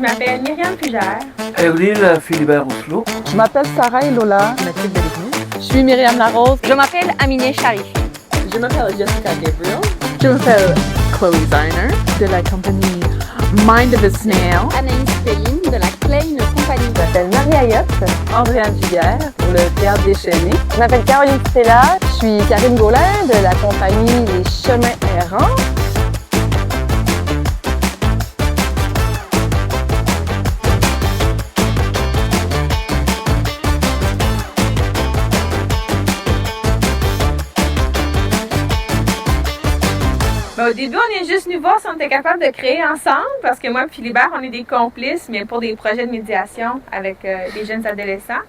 m'appelle Myriam Fugère. Evelyne Philibert-Rousselot. Je m'appelle Sarah Elola. Mathilde Deligny. Je suis Myriam Larose. Je m'appelle Aminé Chari. Je m'appelle Jessica Gabriel. Je m'appelle Chloe Ziner. De la compagnie Mind of a Snail. Anaïs Pelline de la Klein Compagnie. Je m'appelle Marie Ayotte. Andréane Giguère pour le Théâtre Déchaîné. Je m'appelle Caroline Stella. Je suis Karine Gaulin de la compagnie Les Chemins Errants. Au début, on est juste venu voir si on était capable de créer ensemble, parce que moi et Philibert, on est des complices, mais pour des projets de médiation avec les jeunes adolescents.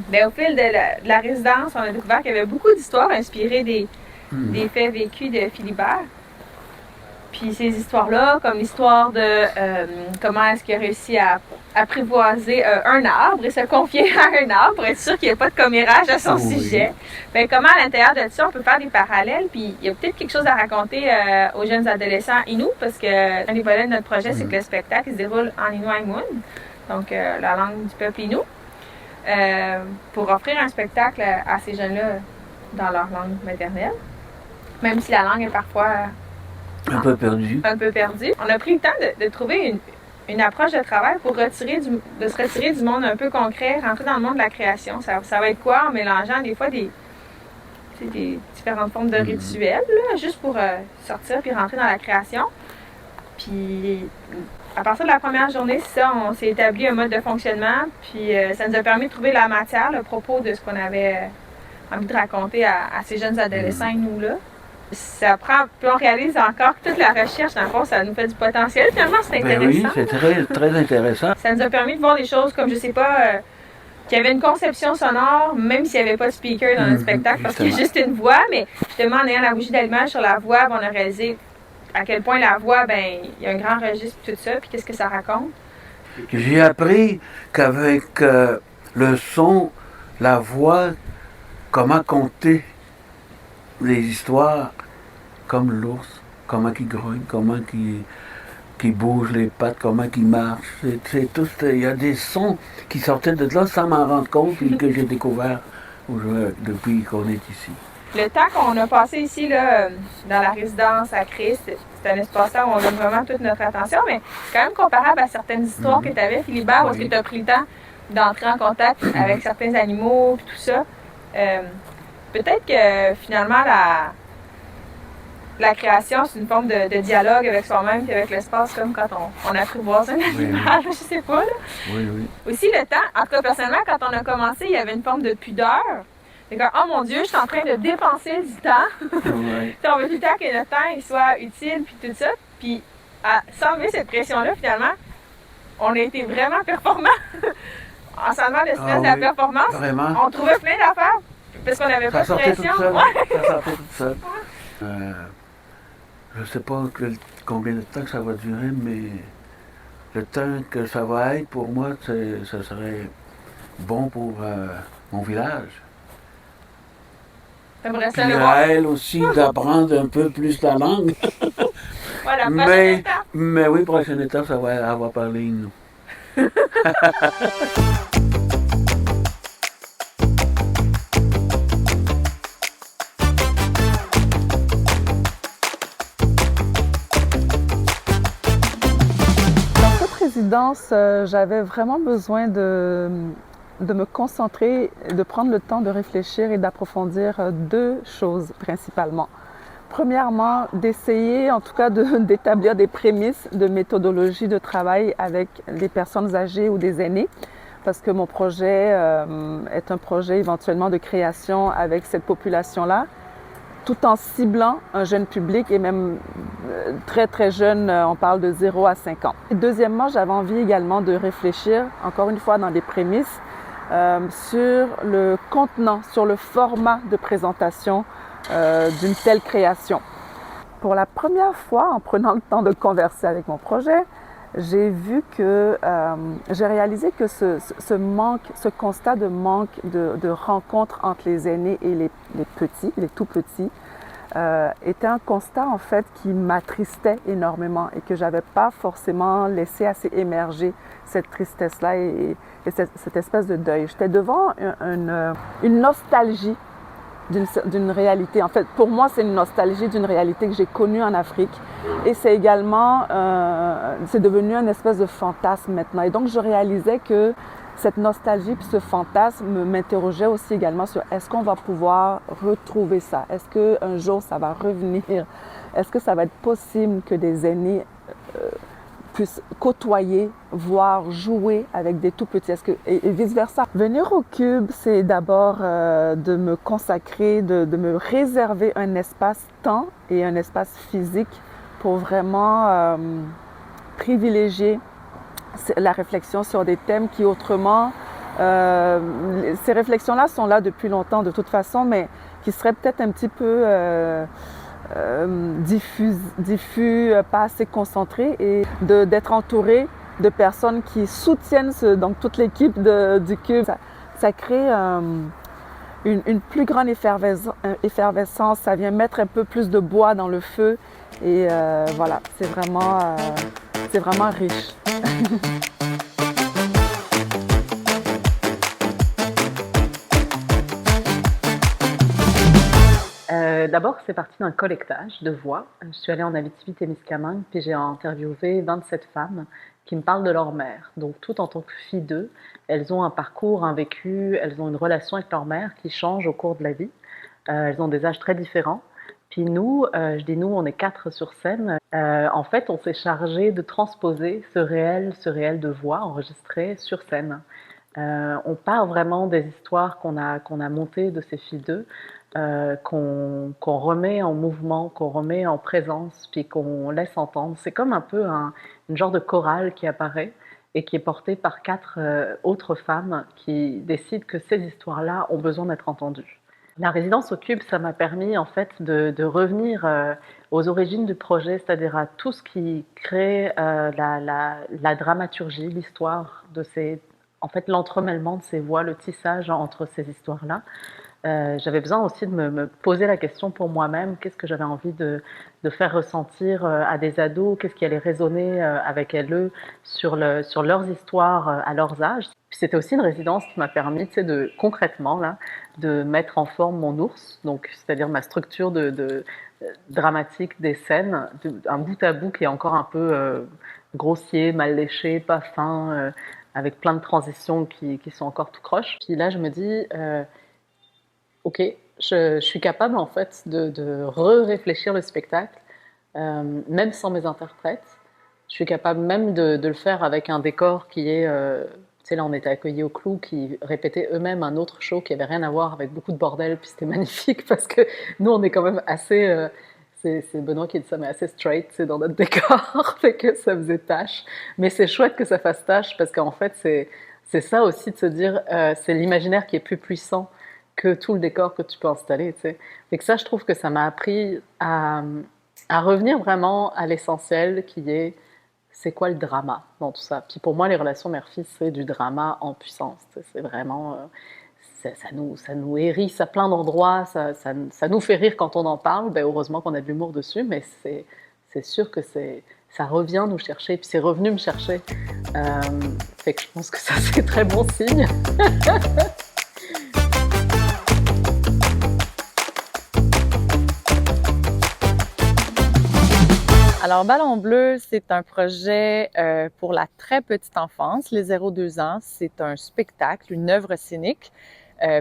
Bien, au fil de la résidence, on a découvert qu'il y avait beaucoup d'histoires inspirées des faits vécus de Philibert. Puis ces histoires-là, comme l'histoire de comment est-ce qu'il a réussi à apprivoiser un arbre et se confier à un arbre pour être sûr qu'il n'y ait pas de commérage à son sujet. Bien, comment à l'intérieur de ça, on peut faire des parallèles. Puis il y a peut-être quelque chose à raconter aux jeunes adolescents Innu, parce que un des volets de notre projet, c'est que le spectacle se déroule en Innu-Aimun, donc la langue du peuple Innu, pour offrir un spectacle à ces jeunes-là dans leur langue maternelle, même si la langue est parfois un peu perdu. On a pris le temps de trouver une approche de travail pour de se retirer du monde un peu concret, rentrer dans le monde de la création. Ça va être quoi en mélangeant des fois des différentes formes de rituels, là, juste pour sortir puis rentrer dans la création. Puis à partir de la première journée, c'est ça, on s'est établi un mode de fonctionnement, puis ça nous a permis de trouver la matière, le propos de ce qu'on avait envie de raconter à ces jeunes adolescents, nous-là. Ça prend, puis on réalise encore que toute la recherche, dans le fond, ça nous fait du potentiel. Finalement, c'est intéressant. Oui, c'est très, très intéressant. Ça nous a permis de voir des choses comme, je sais pas, qu'il y avait une conception sonore, même s'il n'y avait pas de speaker dans notre spectacle, parce qu'il y a juste une voix, mais justement, en ayant la bougie d'allumage sur la voix, on a réalisé à quel point la voix, ben, il y a un grand registre, tout ça, puis qu'est-ce que ça raconte. J'ai appris qu'avec le son, la voix, comment compter les histoires, comme l'ours, comment il grogne, comment il bouge les pattes, comment il marche. C'est tout, il y a des sons qui sortaient de là sans m'en rendre compte et que j'ai découvert depuis qu'on est ici. Le temps qu'on a passé ici, là, dans la résidence à Christ, c'est un espace-là où on donne vraiment toute notre attention, mais c'est quand même comparable à certaines histoires que tu avais, Philibert, parce que tu as pris le temps d'entrer en contact avec certains animaux et tout ça. Peut-être que finalement, la création, c'est une forme de dialogue avec soi-même et avec l'espace, comme quand on apprivoise un animal, je sais pas. Là. Oui. Aussi, le temps, en tout cas, personnellement, quand on a commencé, il y avait une forme de pudeur. C'est comme, oh mon Dieu, je suis en train de dépenser du temps. On veut tout le temps que notre temps il soit utile, puis tout ça. Puis, sans enlever cette pression-là, finalement, on a été vraiment performants. En s'enlevant le stress de la performance, vraiment. On trouvait plein d'affaires. Parce qu'on n'avait pas de pression. Ça sortait tout seul. Je ne sais pas combien de temps que ça va durer, mais le temps que ça va être, pour moi, ça serait bon pour mon village. Puis à elle aussi d'apprendre un peu plus la langue. Voilà, prochaine étape. Mais oui, prochaine étape, ça va avoir parlé nous. J'avais vraiment besoin de me concentrer, de prendre le temps de réfléchir et d'approfondir deux choses principalement. Premièrement, d'essayer en tout cas d'établir des prémices de méthodologie de travail avec les personnes âgées ou des aînés, parce que mon projet est un projet éventuellement de création avec cette population-là, tout en ciblant un jeune public et même très très jeune, on parle de 0 à 5 ans. Et deuxièmement, j'avais envie également de réfléchir, encore une fois dans des prémices, sur le contenant, sur le format de présentation d'une telle création. Pour la première fois, en prenant le temps de converser avec mon projet, j'ai réalisé que ce constat de manque de rencontre entre les aînés et les petits, les tout petits, était un constat en fait qui m'attristait énormément et que j'avais pas forcément laissé assez émerger cette tristesse-là et cette espèce de deuil. J'étais devant une nostalgie d'une réalité. En fait, pour moi, c'est une nostalgie d'une réalité que j'ai connue en Afrique. Et c'est également, c'est devenu une espèce de fantasme maintenant. Et donc, je réalisais que cette nostalgie puis ce fantasme m'interrogeait aussi également sur est-ce qu'on va pouvoir retrouver ça? Est-ce qu'un jour, ça va revenir? Est-ce que ça va être possible que des aînés puissent côtoyer, voir, jouer avec des tout petits, et vice-versa. Venir au Cube, c'est d'abord de me consacrer, de me réserver un espace-temps et un espace physique pour vraiment privilégier la réflexion sur des thèmes qui autrement, ces réflexions-là sont là depuis longtemps de toute façon, mais qui seraient peut-être un petit peu diffus, pas assez concentrés, et d'être entouré de personnes qui soutiennent donc toute l'équipe du Cube. Ça crée une plus grande effervescence, ça vient mettre un peu plus de bois dans le feu et voilà, c'est vraiment riche. D'abord, c'est parti d'un collectage de voix. Je suis allée en Abitibi-Témiscamingue, puis j'ai interviewé 27 femmes qui me parlent de leur mère. Donc, toutes en tant que filles d'eux, elles ont un parcours, un vécu, elles ont une relation avec leur mère qui change au cours de la vie. Elles ont des âges très différents. Puis nous, je dis nous, on est 4 sur scène. En fait, on s'est chargé de transposer ce réel de voix enregistré sur scène. On part vraiment des histoires qu'on a montées de ces filles d'eux, qu'on remet en mouvement, qu'on remet en présence, puis qu'on laisse entendre. C'est comme un peu une genre de chorale qui apparaît et qui est portée par 4 autres femmes qui décident que ces histoires-là ont besoin d'être entendues. La résidence au Cube, ça m'a permis en fait de revenir aux origines du projet, c'est-à-dire à tout ce qui crée la dramaturgie, l'histoire de en fait, l'entremêlement de ces voix, le tissage entre ces histoires-là. J'avais besoin aussi de me poser la question pour moi-même, qu'est-ce que j'avais envie de faire ressentir à des ados, qu'est-ce qui allait résonner avec eux sur leurs histoires à leurs âges. Puis c'était aussi une résidence qui m'a permis, tu sais, concrètement là, de mettre en forme mon ours, donc c'est-à-dire ma structure dramatique des scènes, un bout à bout qui est encore un peu grossier, mal léché, pas fin, avec plein de transitions qui sont encore tout croche. Puis là, je me dis, ok, je suis capable en fait de réfléchir le spectacle, même sans mes interprètes. Je suis capable même de le faire avec un décor qui est... tu sais, là, on était accueillis au Clou, qui répétaient eux-mêmes un autre show qui avait rien à voir, avec beaucoup de bordel, puis c'était magnifique, parce que nous, on est quand même assez... c'est Benoît qui dit ça, mais assez straight, c'est dans notre décor, fait que ça faisait tâche. Mais c'est chouette que ça fasse tâche, parce qu'en fait, c'est ça aussi de se dire, c'est l'imaginaire qui est plus puissant que tout le décor que tu peux installer, tu sais. Fait que ça, je trouve que ça m'a appris à revenir vraiment à l'essentiel, qui est, c'est quoi le drama dans tout ça. Puis pour moi, les relations mère-fille, c'est du drama en puissance, tu sais. C'est vraiment... ça nous hérisse à plein d'endroits, ça nous fait rire quand on en parle. Ben, heureusement qu'on a de l'humour dessus, mais c'est sûr que ça revient nous chercher, puis c'est revenu me chercher. Fait que je pense que ça, c'est très bon signe. Alors, Ballon Bleu, c'est un projet pour la très petite enfance, les 0-2 ans. C'est un spectacle, une œuvre scénique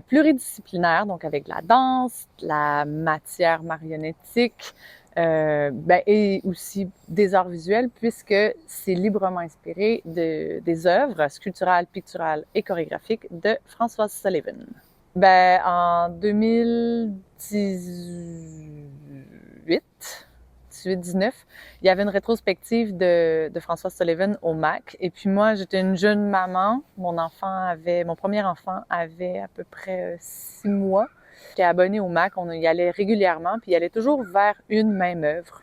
pluridisciplinaire, donc avec la danse, la matière marionnettique et aussi des arts visuels, puisque c'est librement inspiré des œuvres sculpturales, picturales et chorégraphiques de Françoise Sullivan. En 2018-19, il y avait une rétrospective de Françoise Sullivan au MAC. Et puis moi, j'étais une jeune maman. Mon premier enfant avait à peu près 6 mois. J'étais abonnée au MAC, on y allait régulièrement, puis il allait toujours vers une même œuvre,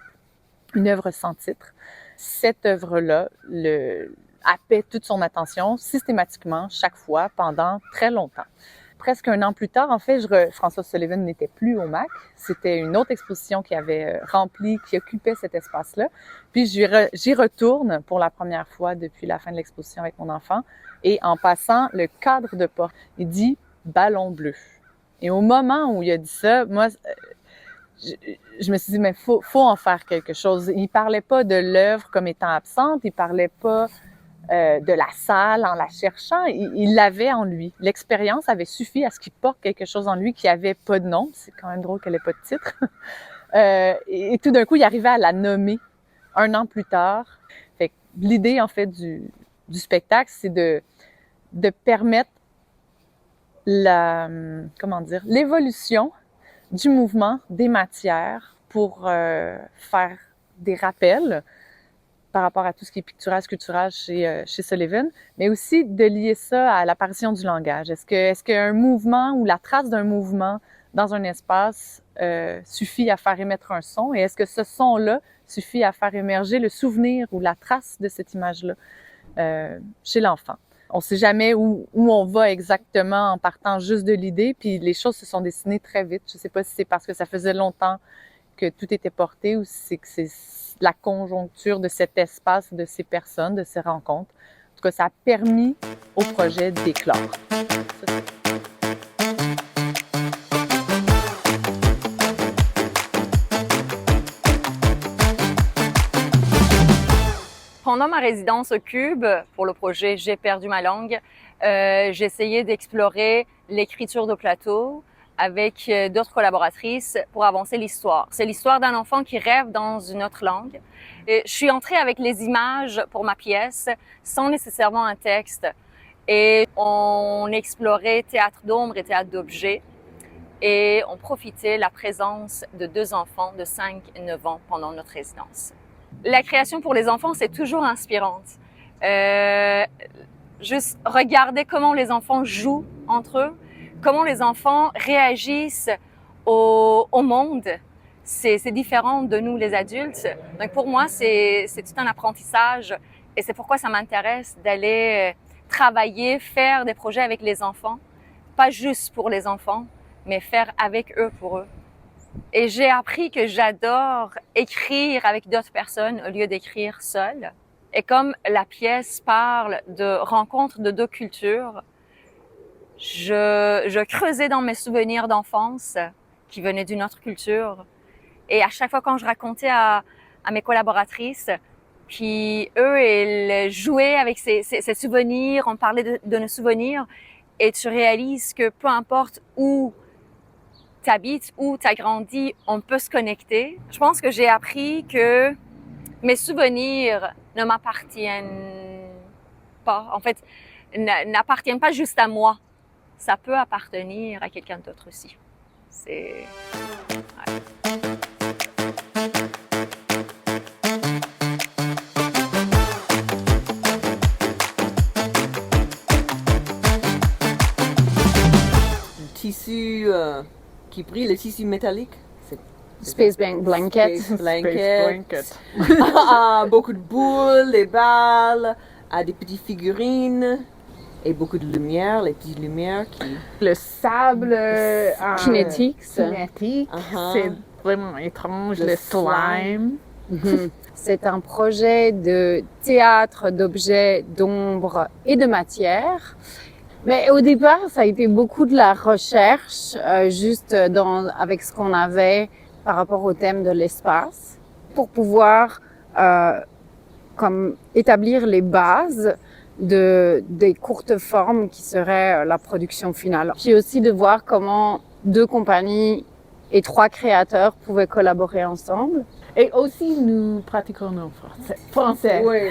une œuvre sans titre. Cette œuvre-là happait toute son attention systématiquement, chaque fois, pendant très longtemps. presque un an plus tard, en fait, Françoise Sullivan n'était plus au MAC. C'était une autre exposition qui avait qui occupait cet espace-là. Puis j'y retourne pour la première fois depuis la fin de l'exposition avec mon enfant. Et en passant le cadre de porte, il dit « ballon bleu ». Et au moment où il a dit ça, moi, je me suis dit, mais faut en faire quelque chose. Il parlait pas de l'œuvre comme étant absente, il parlait pas de la salle en la cherchant, il l'avait en lui. L'expérience avait suffi à ce qu'il porte quelque chose en lui qui avait pas de nom. C'est quand même drôle qu'elle ait pas de titre. Et tout d'un coup, il arrivait à la nommer 1 an plus tard. Fait que l'idée, en fait, du spectacle, c'est de permettre l'évolution du mouvement des matières pour faire des rappels par rapport à tout ce qui est pictural, sculptural chez Sullivan, mais aussi de lier ça à l'apparition du langage. Est-ce qu'un mouvement ou la trace d'un mouvement dans un espace suffit à faire émettre un son? Et est-ce que ce son-là suffit à faire émerger le souvenir ou la trace de cette image-là chez l'enfant? On ne sait jamais où on va exactement en partant juste de l'idée, puis les choses se sont dessinées très vite. Je ne sais pas si c'est parce que ça faisait longtemps que tout était porté ou si c'est que c'est la conjoncture de cet espace, de ces personnes, de ces rencontres. En tout cas, ça a permis au projet d'éclore. Pendant ma résidence au Cube, pour le projet J'ai perdu ma langue, j'ai essayé d'explorer l'écriture de plateau avec d'autres collaboratrices pour avancer l'histoire. C'est l'histoire d'un enfant qui rêve dans une autre langue. Et je suis entrée avec les images pour ma pièce sans nécessairement un texte. Et on explorait théâtre d'ombre et théâtre d'objets. Et on profitait de la présence de 2 enfants de 5 et 9 ans pendant notre résidence. La création pour les enfants, c'est toujours inspirante. Juste regarder comment les enfants jouent entre eux, comment les enfants réagissent au monde, c'est différent de nous les adultes. Donc pour moi, c'est tout un apprentissage et c'est pourquoi ça m'intéresse d'aller travailler, faire des projets avec les enfants, pas juste pour les enfants, mais faire avec eux pour eux. Et j'ai appris que j'adore écrire avec d'autres personnes au lieu d'écrire seule. Et comme la pièce parle de rencontres de 2 cultures, je creusais dans mes souvenirs d'enfance qui venaient d'une autre culture. Et à chaque fois quand je racontais à mes collaboratrices, puis eux, ils jouaient avec ces souvenirs, on parlait de nos souvenirs, et tu réalises que peu importe où tu habites, où tu as grandi, on peut se connecter. Je pense que j'ai appris que mes souvenirs ne m'appartiennent pas. En fait, n'appartiennent pas juste à moi. Ça peut appartenir à quelqu'un d'autre aussi. C'est... Ouais. Le tissu qui brille, le tissu métallique. Space Blanket. Space Blanket. Beaucoup de boules, des balles, des petites figurines et beaucoup de lumière, les petites lumières qui... Le sable Kinétique. C'est vraiment étrange, le slime. C'est un projet de théâtre d'objets, d'ombre et de matière. Mais au départ, ça a été beaucoup de la recherche, juste avec ce qu'on avait par rapport au thème de l'espace, pour pouvoir comme établir les bases des courtes formes qui seraient la production finale. Puis aussi de voir comment 2 compagnies et 3 créateurs pouvaient collaborer ensemble. Et aussi, nous pratiquons en français. Oui.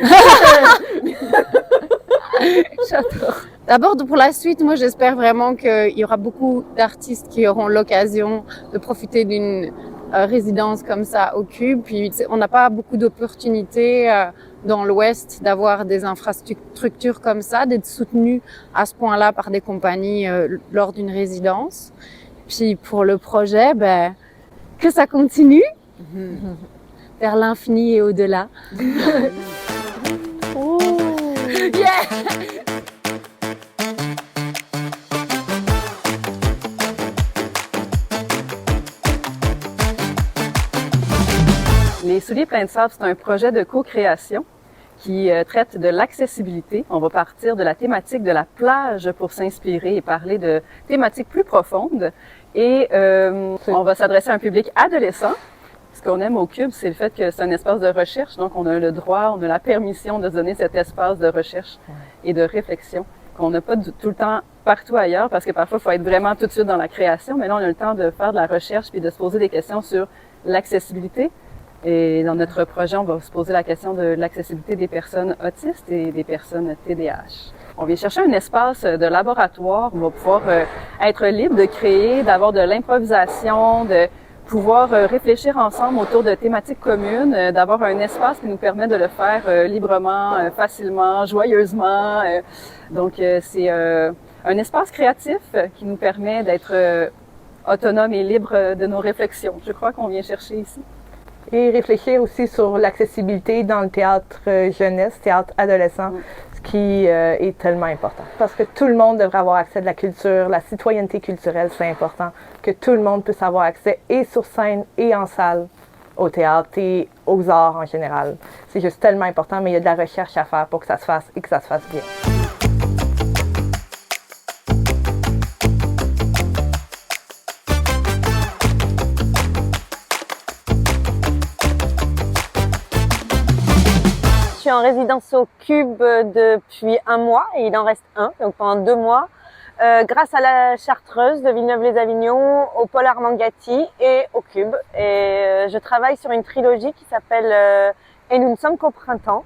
J'adore. D'abord, pour la suite, moi, j'espère vraiment qu'il y aura beaucoup d'artistes qui auront l'occasion de profiter d'une résidence comme ça au Cube. Puis, on n'a pas beaucoup d'opportunités dans l'Ouest d'avoir des infrastructures comme ça, d'être soutenu à ce point-là par des compagnies lors d'une résidence. Puis, pour le projet, que ça continue vers l'infini et au-delà. Oh. Yeah! souliers pleins de sable, c'est un projet de co-création qui traite de l'accessibilité. On va partir de la thématique de la plage pour s'inspirer et parler de thématiques plus profondes. Et on va s'adresser à un public adolescent. Ce qu'on aime au Cube, c'est le fait que c'est un espace de recherche. Donc, on a le droit, on a la permission de se donner cet espace de recherche et de réflexion qu'on n'a pas tout le temps partout ailleurs, parce que parfois, il faut être vraiment tout de suite dans la création. Mais là, on a le temps de faire de la recherche puis de se poser des questions sur l'accessibilité. Et dans notre projet, on va se poser la question de l'accessibilité des personnes autistes et des personnes TDAH. On vient chercher un espace de laboratoire où on va pouvoir être libre de créer, d'avoir de l'improvisation, de pouvoir réfléchir ensemble autour de thématiques communes, d'avoir un espace qui nous permet de le faire librement, facilement, joyeusement. Donc, c'est un espace créatif qui nous permet d'être autonome et libre de nos réflexions. Je crois qu'on vient chercher ici. Et réfléchir aussi sur l'accessibilité dans le théâtre jeunesse, théâtre adolescent, ce qui est tellement important. Parce que tout le monde devrait avoir accès à de la culture, la citoyenneté culturelle, c'est important que tout le monde puisse avoir accès et sur scène et en salle au théâtre et aux arts en général. C'est juste tellement important, mais il y a de la recherche à faire pour que ça se fasse et que ça se fasse bien. Je suis en résidence au Cube depuis 1 mois et il en reste un, donc pendant 2 mois, grâce à la Chartreuse de Villeneuve-les-Avignon, au Pôle Armand-Gatti et au Cube. Et je travaille sur une trilogie qui s'appelle Et nous ne sommes qu'au printemps.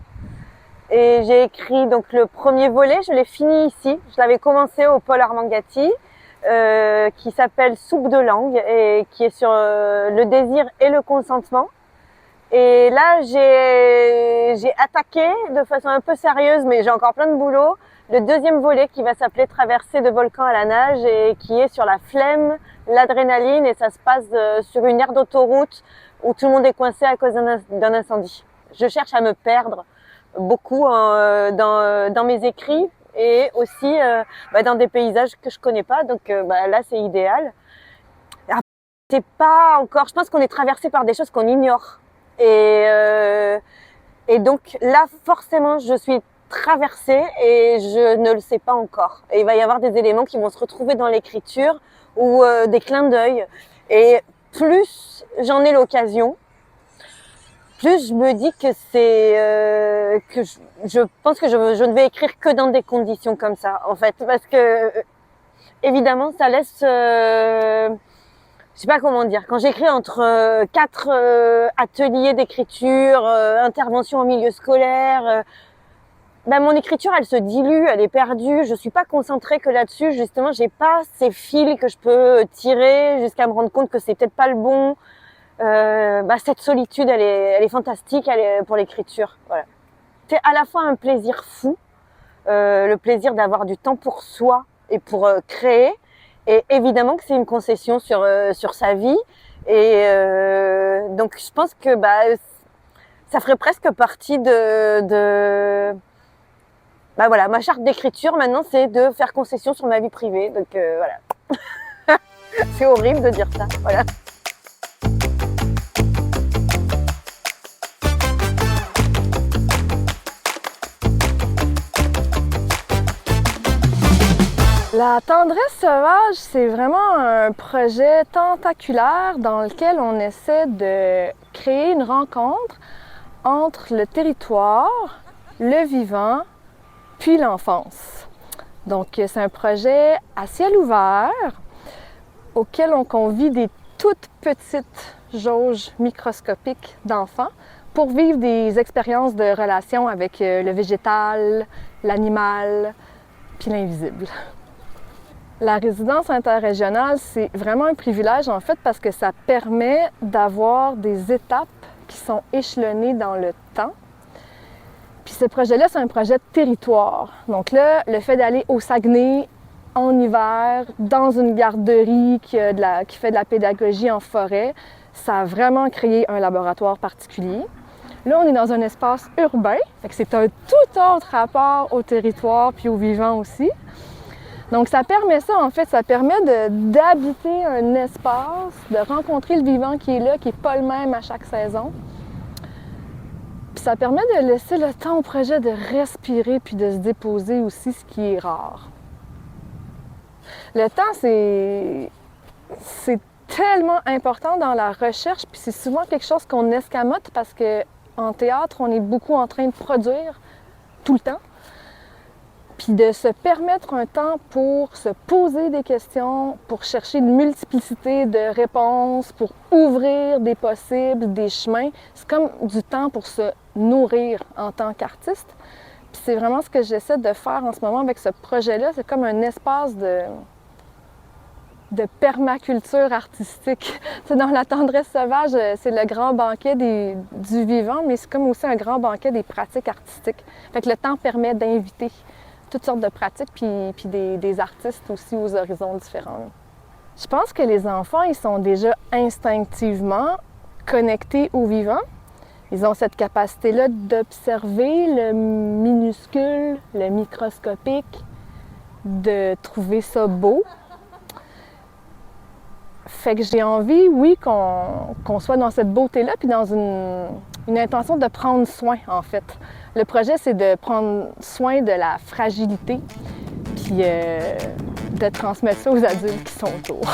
Et j'ai écrit donc le premier volet, je l'ai fini ici. Je l'avais commencé au Pôle Armand-Gatti, qui s'appelle Soupe de langue et qui est sur le désir et le consentement. Et là, j'ai attaqué de façon un peu sérieuse, mais j'ai encore plein de boulot, le deuxième volet qui va s'appeler Traversée de volcan à la nage et qui est sur la flemme, l'adrénaline, et ça se passe sur une aire d'autoroute où tout le monde est coincé à cause d'un incendie. Je cherche à me perdre beaucoup dans mes écrits et aussi dans des paysages que je connais pas, donc là c'est idéal. C'est pas encore, je pense qu'on est traversé par des choses qu'on ignore. Et donc là, forcément, je suis traversée et je ne le sais pas encore. Et il va y avoir des éléments qui vont se retrouver dans l'écriture ou des clins d'œil. Et plus j'en ai l'occasion, plus je me dis que c'est que je pense que je ne vais écrire que dans des conditions comme ça, en fait, parce que évidemment, ça laisse je sais pas comment dire. Quand j'écris entre 4 ateliers d'écriture, intervention en milieu scolaire, mon écriture, elle se dilue, elle est perdue. Je suis pas concentrée que là-dessus. Justement, j'ai pas ces fils que je peux tirer jusqu'à me rendre compte que c'est peut-être pas le bon. Cette solitude, elle est fantastique, pour l'écriture. Voilà. C'est à la fois un plaisir fou, le plaisir d'avoir du temps pour soi et pour créer. Et évidemment que c'est une concession sur sa vie. Et donc je pense que ça ferait presque partie ma charte d'écriture maintenant, c'est de faire concession sur ma vie privée. Donc voilà. C'est horrible de dire ça. Voilà. La tendresse sauvage, c'est vraiment un projet tentaculaire dans lequel on essaie de créer une rencontre entre le territoire, le vivant, puis l'enfance. Donc, c'est un projet à ciel ouvert auquel on convie des toutes petites jauges microscopiques d'enfants pour vivre des expériences de relation avec le végétal, l'animal, puis l'invisible. La résidence interrégionale, c'est vraiment un privilège en fait parce que ça permet d'avoir des étapes qui sont échelonnées dans le temps. Puis ce projet-là, c'est un projet de territoire. Donc là, le fait d'aller au Saguenay en hiver, dans une garderie qui fait de la pédagogie en forêt, ça a vraiment créé un laboratoire particulier. Là, on est dans un espace urbain, fait que c'est un tout autre rapport au territoire puis au vivant aussi. Donc, ça permet ça, en fait, ça permet d'habiter un espace, de rencontrer le vivant qui est là, qui n'est pas le même à chaque saison. Puis ça permet de laisser le temps au projet de respirer puis de se déposer aussi, ce qui est rare. Le temps, c'est tellement important dans la recherche, puis c'est souvent quelque chose qu'on escamote parce qu'en théâtre, on est beaucoup en train de produire tout le temps. Puis de se permettre un temps pour se poser des questions, pour chercher une multiplicité de réponses, pour ouvrir des possibles, des chemins. C'est comme du temps pour se nourrir en tant qu'artiste. Puis c'est vraiment ce que j'essaie de faire en ce moment avec ce projet-là. C'est comme un espace de permaculture artistique. T'sais, dans La tendresse sauvage, c'est le grand banquet du vivant, mais c'est comme aussi un grand banquet des pratiques artistiques. Fait que le temps permet d'inviter toutes sortes de pratiques, puis des artistes aussi aux horizons différents. Je pense que les enfants, ils sont déjà instinctivement connectés au vivant. Ils ont cette capacité-là d'observer le minuscule, le microscopique, de trouver ça beau. Fait que j'ai envie, oui, qu'on soit dans cette beauté-là, puis dans une intention de prendre soin, en fait. Le projet, c'est de prendre soin de la fragilité, puis de transmettre ça aux adultes qui sont autour.